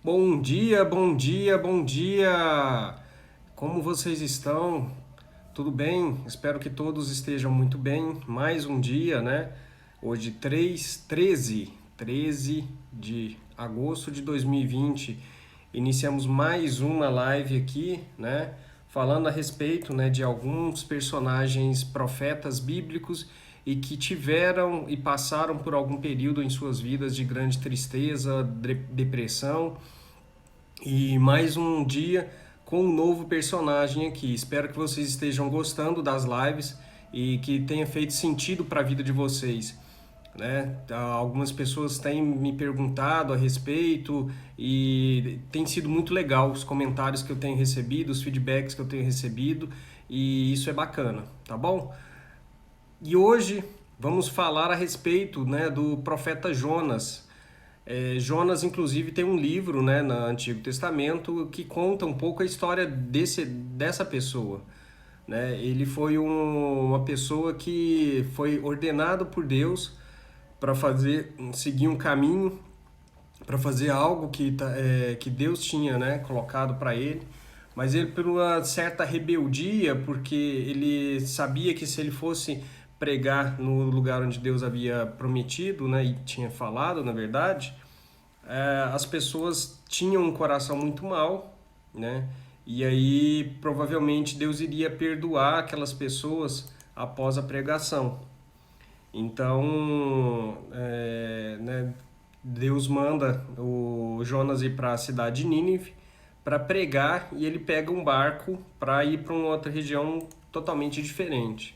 Bom dia, bom dia, bom dia! Como vocês estão? Tudo bem? Espero que todos estejam muito bem. Mais um dia, né? Hoje, 13 de agosto de 2020. Iniciamos mais uma live aqui, né? Falando a respeito, né, de alguns personagens profetas bíblicos e que tiveram e passaram por algum período em suas vidas de grande tristeza, depressão e mais um dia com um novo personagem aqui. Espero que vocês estejam gostando das lives e que tenha feito sentido para a vida de vocês. Né? Algumas pessoas têm me perguntado a respeito e tem sido muito legal os comentários que eu tenho recebido, os feedbacks que eu tenho recebido e isso é bacana, tá bom? E hoje vamos falar a respeito, né, do profeta Jonas. Jonas, inclusive, tem um livro, né, no Antigo Testamento que conta um pouco a história dessa pessoa. Né? Ele foi uma pessoa que foi ordenado por Deus para seguir um caminho, para fazer algo que Deus tinha, né, colocado para ele. Mas ele, por uma certa rebeldia, porque ele sabia que se ele fosse pregar no lugar onde Deus havia prometido, né, e tinha falado, na verdade, as pessoas tinham um coração muito mau, né? E aí provavelmente Deus iria perdoar aquelas pessoas após a pregação. Então, né, Deus manda o Jonas ir para a cidade de Nínive para pregar e ele pega um barco para ir para uma outra região totalmente diferente.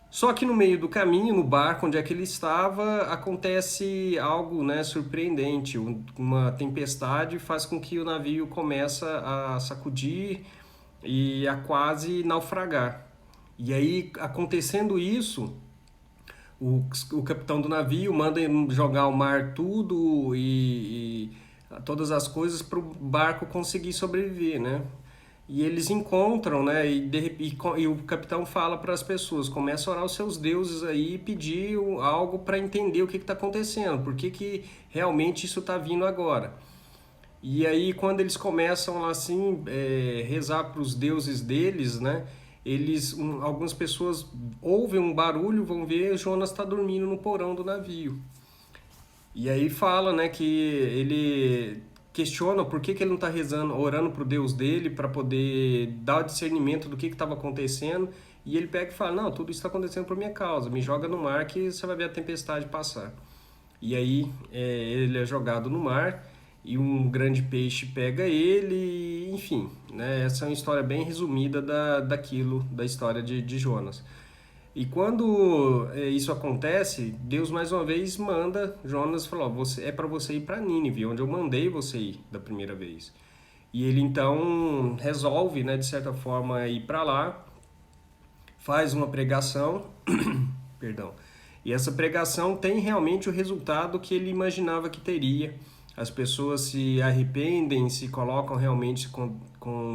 Só que no meio do caminho, no barco onde é que ele estava, acontece algo, né, surpreendente. Uma tempestade faz com que o navio comece a sacudir e a quase naufragar. E aí, acontecendo isso, o capitão do navio manda jogar ao mar tudo e todas as coisas para o barco conseguir sobreviver, né? E eles encontram, né? E o capitão fala para as pessoas: começa a orar os seus deuses aí e pedir algo para entender o que está acontecendo, por que realmente isso está vindo agora. E aí, quando eles começam assim, rezar para os deuses deles, né? Algumas pessoas ouvem um barulho, vão ver Jonas está dormindo no porão do navio. E aí fala, né, que ele questiona por que ele não está rezando, orando para o Deus dele para poder dar o discernimento do que estava acontecendo. E ele pega e fala: não, tudo isso está acontecendo por minha causa, me joga no mar que você vai ver a tempestade passar. E aí ele é jogado no mar e um grande peixe pega ele, enfim, né? Essa é uma história bem resumida da história de Jonas. E quando isso acontece, Deus mais uma vez manda Jonas e falou: é para você ir para Nínive, onde eu mandei você ir da primeira vez. E ele então resolve, né, de certa forma, ir para lá, faz uma pregação, perdão. E essa pregação tem realmente o resultado que ele imaginava que teria. As pessoas se arrependem, se colocam realmente,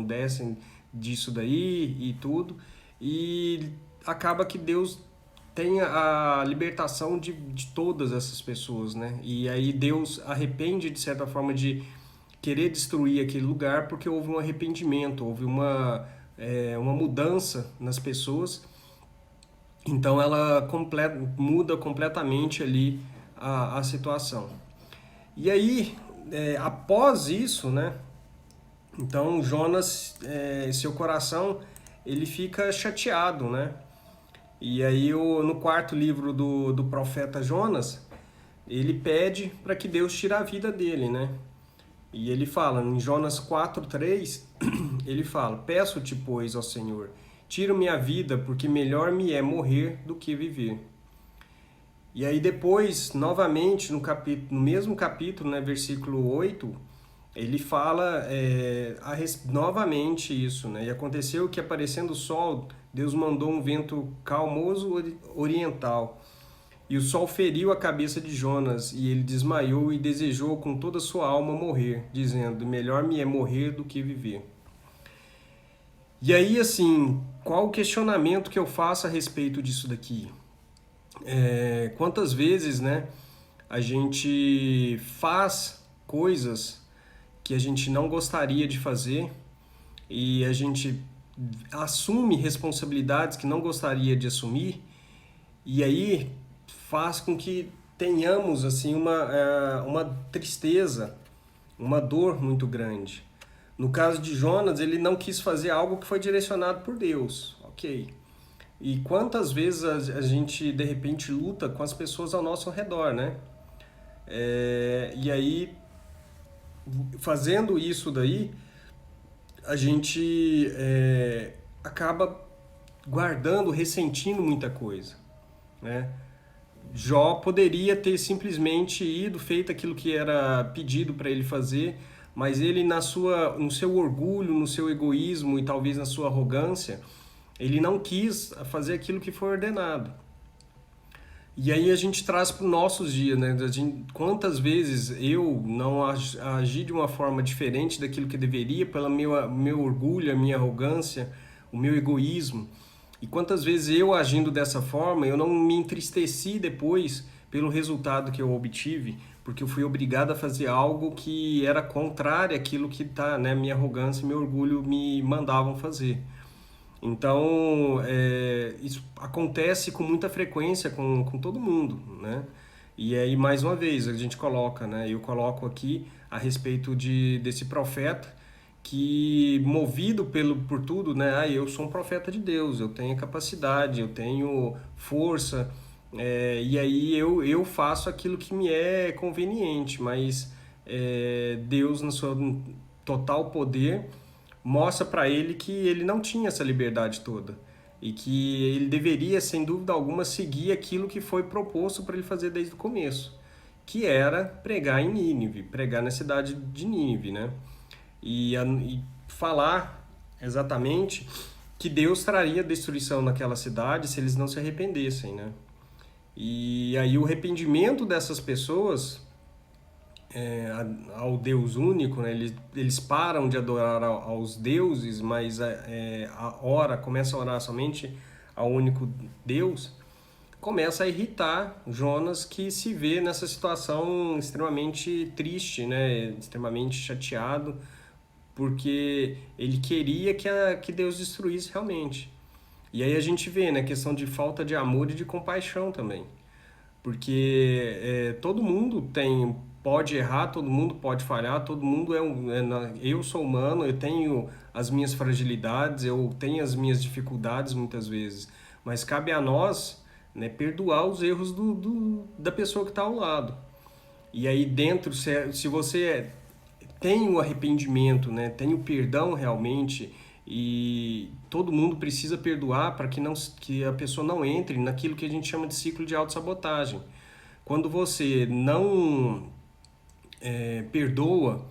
descem disso daí e tudo. E acaba que Deus tem a libertação de todas essas pessoas, né? E aí Deus arrepende, de certa forma, de querer destruir aquele lugar porque houve um arrependimento, houve uma mudança nas pessoas. Então ela muda completamente ali a situação. E aí, após isso, né? Então Jonas, seu coração, ele fica chateado, né? E aí no quarto livro do profeta Jonas, ele pede para que Deus tire a vida dele, né? E ele fala, em Jonas 4:3, ele fala: peço-te, pois, ó Senhor, tira-me a vida, porque melhor me é morrer do que viver. E aí depois, novamente, no mesmo capítulo, né, versículo 8, ele fala novamente isso, né? E aconteceu que, aparecendo o sol, Deus mandou um vento calmoso oriental, e o sol feriu a cabeça de Jonas, e ele desmaiou e desejou com toda a sua alma morrer, dizendo: melhor me é morrer do que viver. E aí, assim, qual o questionamento que eu faço a respeito disso daqui? Quantas vezes, né, a gente faz coisas que a gente não gostaria de fazer e a gente assume responsabilidades que não gostaria de assumir, e aí faz com que tenhamos assim uma tristeza, uma dor muito grande. No caso de Jonas, ele não quis fazer algo que foi direcionado por Deus, ok. E quantas vezes a gente de repente luta com as pessoas ao nosso redor, né? E aí, fazendo isso daí, a gente acaba guardando, ressentindo muita coisa, né? Jó poderia ter simplesmente ido, feito aquilo que era pedido para ele fazer, mas ele no seu orgulho, no seu egoísmo e talvez na sua arrogância, ele não quis fazer aquilo que foi ordenado. E aí a gente traz para os nossos dias, né? Quantas vezes eu não agi de uma forma diferente daquilo que deveria, pelo meu orgulho, a minha arrogância, o meu egoísmo. E quantas vezes eu agindo dessa forma, eu não me entristeci depois pelo resultado que eu obtive, porque eu fui obrigado a fazer algo que era contrário àquilo que né, minha arrogância e meu orgulho me mandavam fazer. Então, isso acontece com muita frequência com todo mundo, né? E aí, mais uma vez, a gente coloca, né? Eu coloco aqui a respeito desse profeta que, movido por tudo, né? Eu sou um profeta de Deus, eu tenho capacidade, eu tenho força, e aí eu faço aquilo que me é conveniente, mas Deus, no seu total poder, mostra para ele que ele não tinha essa liberdade toda e que ele deveria, sem dúvida alguma, seguir aquilo que foi proposto para ele fazer desde o começo, que era pregar em Nínive, pregar na cidade de Nínive, né? E falar exatamente que Deus traria destruição naquela cidade se eles não se arrependessem, né? E aí o arrependimento dessas pessoas ao Deus único, né? Eles param de adorar aos deuses, mas começam a orar somente ao único Deus, começa a irritar Jonas, que se vê nessa situação extremamente triste, né? Extremamente chateado, porque ele queria que Deus destruísse realmente. E aí a gente vê, né, a questão de falta de amor e de compaixão também. Porque todo mundo pode errar, todo mundo pode falhar, todo mundo eu sou humano, eu tenho as minhas fragilidades, eu tenho as minhas dificuldades muitas vezes, mas cabe a nós, né, perdoar os erros da pessoa que está ao lado. E aí dentro, se você tem o arrependimento, né, tem o perdão realmente, e todo mundo precisa perdoar para que a pessoa não entre naquilo que a gente chama de ciclo de autossabotagem. Quando você não perdoa,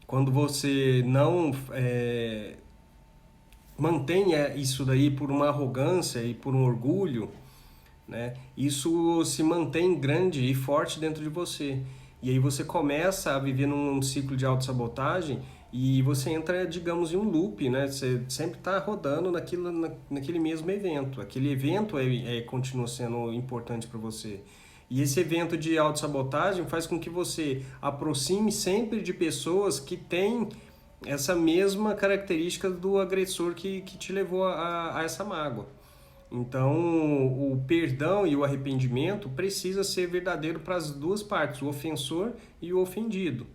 quando você não mantém isso daí por uma arrogância e por um orgulho, né, isso se mantém grande e forte dentro de você. E aí você começa a viver num ciclo de autossabotagem e você entra, digamos, em um loop, né? Você sempre está rodando naquele mesmo evento. Aquele evento continua sendo importante para você. E esse evento de autossabotagem faz com que você aproxime sempre de pessoas que têm essa mesma característica do agressor que te levou a essa mágoa. Então, o perdão e o arrependimento precisa ser verdadeiro para as duas partes, o ofensor e o ofendido.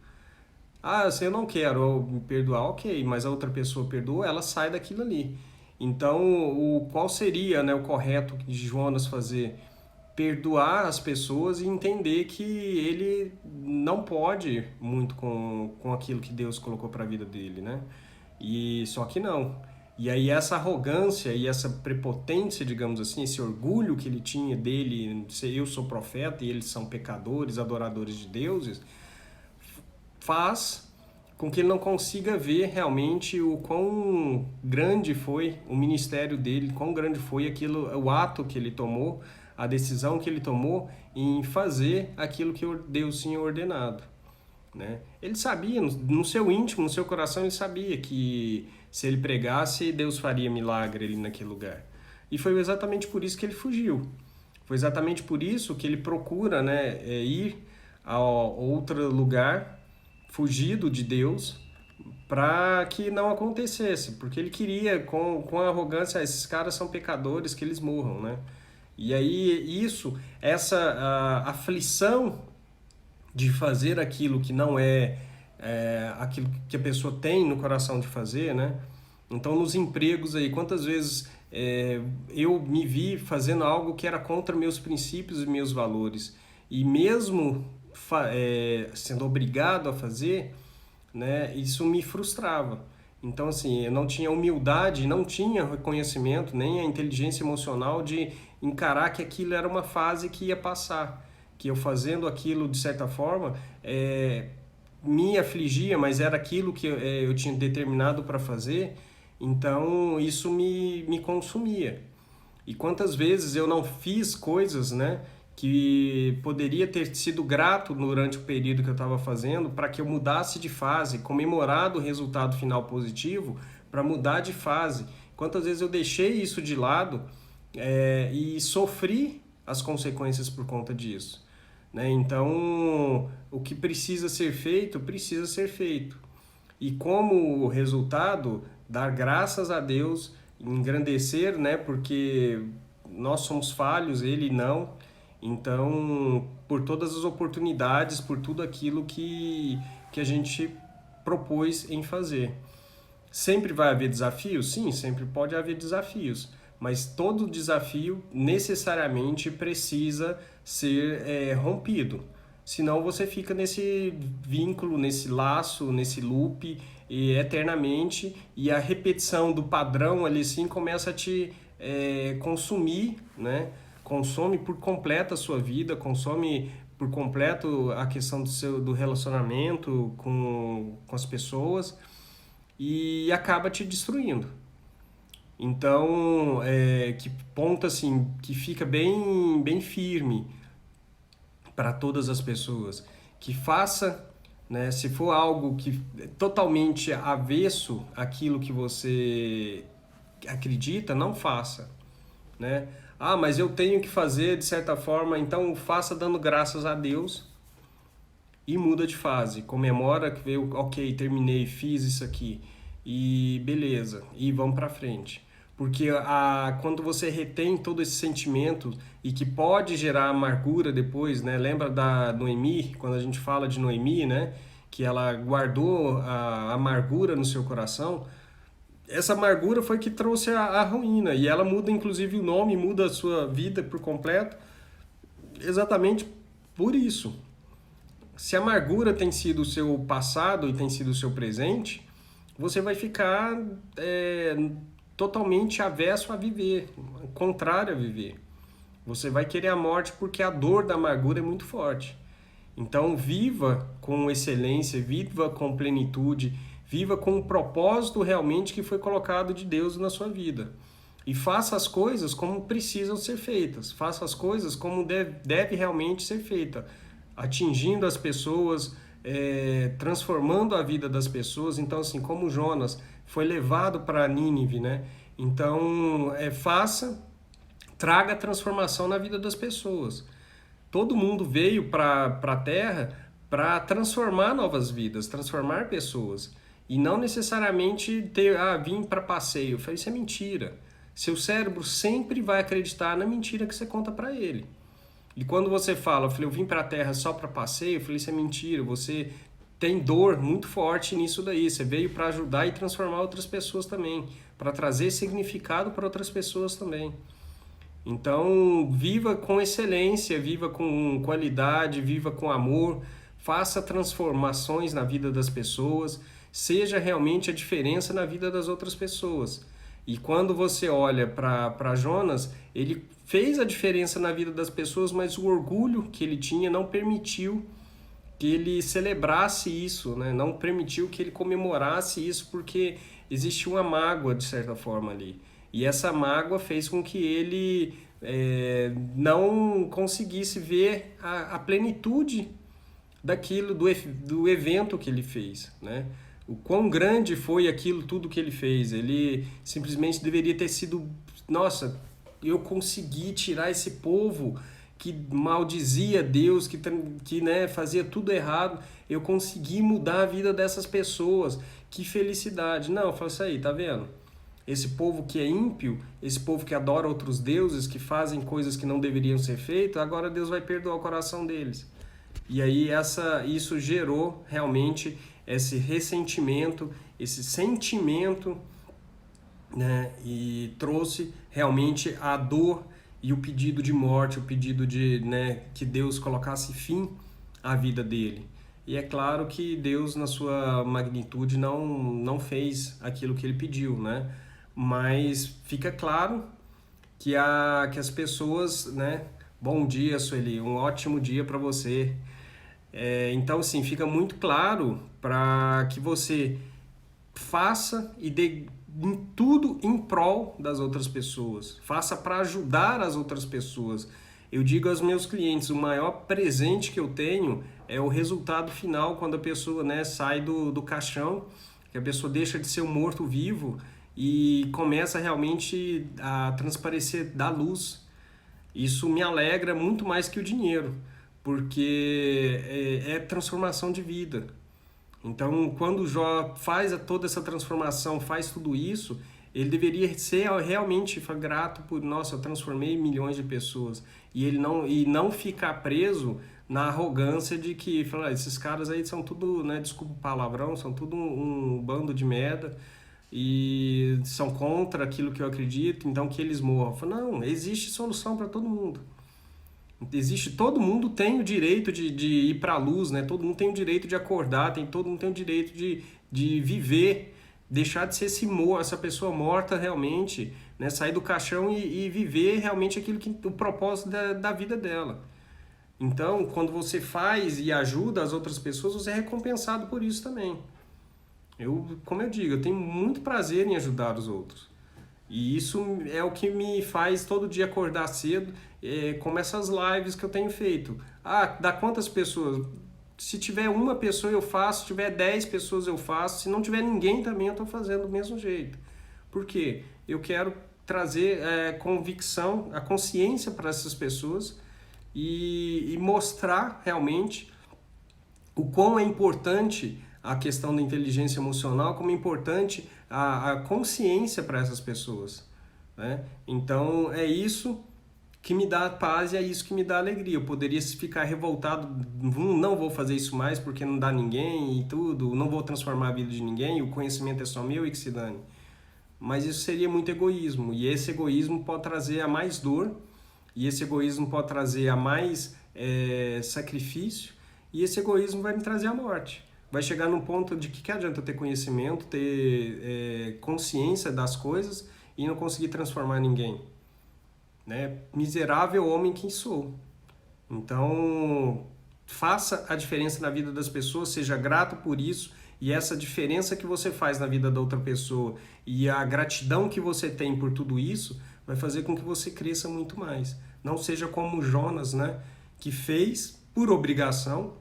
Se eu não quero me perdoar, ok, mas a outra pessoa perdoa, ela sai daquilo ali. Então, qual seria, né, o correto de Jonas fazer? Perdoar as pessoas e entender que ele não pode muito com aquilo que Deus colocou para a vida dele, né? E só que não. E aí essa arrogância e essa prepotência, digamos assim, esse orgulho que ele tinha dele, eu sou profeta e eles são pecadores, adoradores de deuses, faz com que ele não consiga ver realmente o quão grande foi o ministério dele, quão grande foi o ato que ele tomou, a decisão que ele tomou em fazer aquilo que Deus tinha ordenado, né? Ele sabia, no seu íntimo, no seu coração, ele sabia que se ele pregasse, Deus faria milagre ali naquele lugar. E foi exatamente por isso que ele fugiu. Foi exatamente por isso que ele procura, né, ir a outro lugar, fugido de Deus, para que não acontecesse, porque ele queria, com a arrogância, esses caras são pecadores, que eles morram, né? E aí essa aflição de fazer aquilo que não aquilo que a pessoa tem no coração de fazer, né? Então, nos empregos aí, quantas vezes eu me vi fazendo algo que era contra meus princípios e meus valores, e mesmo sendo obrigado a fazer, né, isso me frustrava. Então, assim, eu não tinha humildade, não tinha reconhecimento, nem a inteligência emocional de encarar que aquilo era uma fase que ia passar, que eu fazendo aquilo de certa forma me afligia, mas era aquilo que eu tinha determinado para fazer, então isso me consumia. E quantas vezes eu não fiz coisas, né, que poderia ter sido grato durante o período que eu estava fazendo para que eu mudasse de fase, comemorado o resultado final positivo para mudar de fase. Quantas vezes eu deixei isso de lado e sofri as consequências por conta disso, né? Então, o que precisa ser feito. E como resultado, dar graças a Deus, engrandecer, né? Porque nós somos falhos, ele não. Então, por todas as oportunidades, por tudo aquilo que a gente propôs em fazer. Sempre vai haver desafios? Sim, sempre pode haver desafios. Mas todo desafio necessariamente precisa ser rompido. Senão você fica nesse vínculo, nesse laço, nesse loop eternamente, e a repetição do padrão ali sim começa a te consumir, né? Consome por completo a sua vida, consome por completo a questão do relacionamento com as pessoas e acaba te destruindo. Então, que ponto assim, que fica bem firme para todas as pessoas, que faça, né, se for algo que é totalmente avesso àquilo que você acredita, não faça, né? Ah, mas eu tenho que fazer de certa forma, então faça dando graças a Deus e muda de fase. Comemora que veio, ok, terminei, fiz isso aqui e beleza, e vamos para frente. Porque quando você retém todo esse sentimento e que pode gerar amargura depois, né? Lembra da Noemi, quando a gente fala de Noemi, né? Que ela guardou a amargura no seu coração. Essa amargura foi que trouxe a ruína. E ela muda, inclusive, o nome, muda a sua vida por completo, exatamente por isso. Se a amargura tem sido o seu passado e tem sido o seu presente, você vai ficar totalmente avesso a viver, contrário a viver. Você vai querer a morte porque a dor da amargura é muito forte. Então, viva com excelência, viva com plenitude, viva com o propósito realmente que foi colocado de Deus na sua vida. E faça as coisas como precisam ser feitas. Faça as coisas como deve realmente ser feita. Atingindo as pessoas, transformando a vida das pessoas. Então, assim, como Jonas foi levado para Nínive, né? Então, traga transformação na vida das pessoas. Todo mundo veio para a Terra para transformar novas vidas, transformar pessoas. E não necessariamente vir para passeio. Eu falei, isso é mentira. Seu cérebro sempre vai acreditar na mentira que você conta para ele. E quando você fala, eu vim para a Terra só para passeio, eu falei, isso é mentira. Você tem dor muito forte nisso daí. Você veio para ajudar e transformar outras pessoas também, para trazer significado para outras pessoas também. Então, viva com excelência, viva com qualidade, viva com amor, faça transformações na vida das pessoas, seja realmente a diferença na vida das outras pessoas. E quando você olha para Jonas, ele fez a diferença na vida das pessoas, mas o orgulho que ele tinha não permitiu que ele celebrasse isso, né? Não permitiu que ele comemorasse isso, porque existia uma mágoa, de certa forma, ali. E essa mágoa fez com que ele não conseguisse ver a plenitude daquilo, do evento que ele fez, né? O quão grande foi aquilo, tudo que ele fez. Ele simplesmente deveria ter sido, nossa, eu consegui tirar esse povo que maldizia Deus, que né, fazia tudo errado, eu consegui mudar a vida dessas pessoas. Que felicidade. Não, eu falo isso aí, tá vendo? Esse povo que é ímpio, esse povo que adora outros deuses, que fazem coisas que não deveriam ser feitas, agora Deus vai perdoar o coração deles. E aí isso gerou realmente esse ressentimento, esse sentimento, né? E trouxe realmente a dor e o pedido de morte, o pedido de, né, que Deus colocasse fim à vida dele. E é claro que Deus, na sua magnitude, não fez aquilo que ele pediu, né? Mas fica claro que as pessoas, né? Bom dia, Sueli, um ótimo dia para você. Então, assim, fica muito claro para que você faça e dê em tudo em prol das outras pessoas. Faça para ajudar as outras pessoas. Eu digo aos meus clientes, o maior presente que eu tenho é o resultado final, quando a pessoa, né, sai do caixão, que a pessoa deixa de ser um morto-vivo e começa realmente a transparecer da luz. Isso me alegra muito mais que o dinheiro, porque é transformação de vida. Então, quando o Jó faz toda essa transformação, faz tudo isso, ele deveria ser realmente grato por, nossa, eu transformei milhões de pessoas. E não ficar preso na arrogância de que, fala, esses caras aí são tudo, né, desculpa o palavrão, são tudo um bando de merda e são contra aquilo que eu acredito, então que eles morram. Fala, não, existe solução para todo mundo. Todo mundo tem o direito de ir para a luz, né? Todo mundo tem o direito de acordar, todo mundo tem o direito de viver, deixar de ser essa pessoa morta realmente, né? Sair do caixão e viver realmente o propósito da vida dela. Então, quando você faz e ajuda as outras pessoas, você é recompensado por isso também. Como eu digo, eu tenho muito prazer em ajudar os outros. E isso é o que me faz todo dia acordar cedo, como essas lives que eu tenho feito. Dá quantas pessoas? Se tiver uma pessoa eu faço, se tiver 10 pessoas eu faço, se não tiver ninguém também eu estou fazendo do mesmo jeito. Por quê? Eu quero trazer convicção, a consciência para essas pessoas e mostrar realmente o quão é importante a questão da inteligência emocional, como é importante a consciência para essas pessoas, né? Então é isso que me dá paz e é isso que me dá alegria. Eu poderia ficar revoltado, não vou fazer isso mais porque não dá ninguém e tudo, não vou transformar a vida de ninguém, o conhecimento é só meu e que se dane. Mas isso seria muito egoísmo, e esse egoísmo pode trazer a mais dor, e esse egoísmo pode trazer a mais sacrifício, e esse egoísmo vai me trazer a morte. Vai chegar num ponto de que adianta eu ter conhecimento, ter consciência das coisas e não conseguir transformar ninguém, né? Miserável homem que sou. Então, faça a diferença na vida das pessoas, seja grato por isso, e essa diferença que você faz na vida da outra pessoa e a gratidão que você tem por tudo isso vai fazer com que você cresça muito mais. Não seja como Jonas, né, que fez por obrigação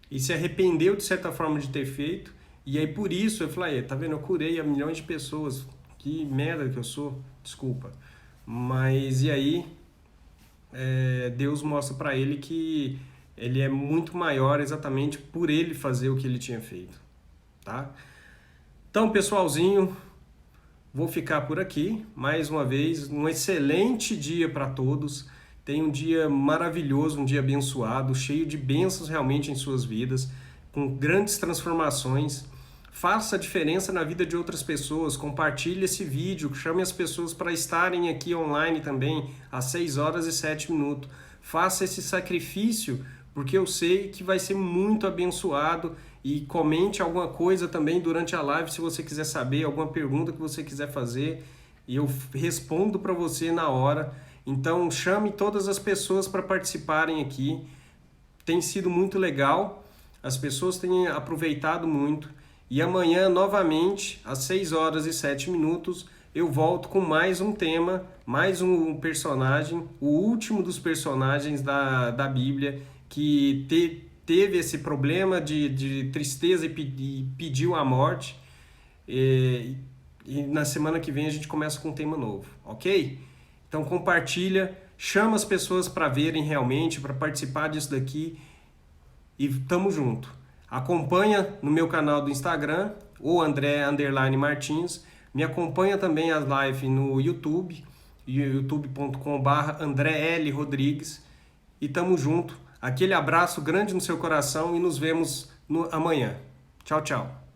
e se arrependeu de certa forma de ter feito, e aí por isso eu falei, tá vendo, eu curei a milhões de pessoas, que merda que eu sou, desculpa. Mas e aí Deus mostra para ele que ele é muito maior exatamente por ele fazer o que ele tinha feito, tá? Então, pessoalzinho, vou ficar por aqui. Mais uma vez, um excelente dia para todos. Tenha um dia maravilhoso, um dia abençoado, cheio de bênçãos realmente em suas vidas, com grandes transformações. Faça a diferença na vida de outras pessoas, compartilhe esse vídeo, chame as pessoas para estarem aqui online também, às 6 horas e 7 minutos. Faça esse sacrifício, porque eu sei que vai ser muito abençoado, e comente alguma coisa também durante a live, se você quiser saber, alguma pergunta que você quiser fazer, e eu respondo para você na hora. Então chame todas as pessoas para participarem aqui, tem sido muito legal, as pessoas têm aproveitado muito. E amanhã, novamente, às 6 horas e 7 minutos, eu volto com mais um tema, mais um personagem, o último dos personagens da Bíblia, que teve esse problema de tristeza e pediu a morte. E na semana que vem a gente começa com um tema novo, ok? Então compartilha, chama as pessoas para verem realmente, para participar disso daqui e tamo junto. Acompanha no meu canal do Instagram, o André_Martins. Me acompanha também as lives no YouTube, youtube.com/André L. Rodrigues. E tamo junto. Aquele abraço grande no seu coração e nos vemos amanhã. Tchau, tchau.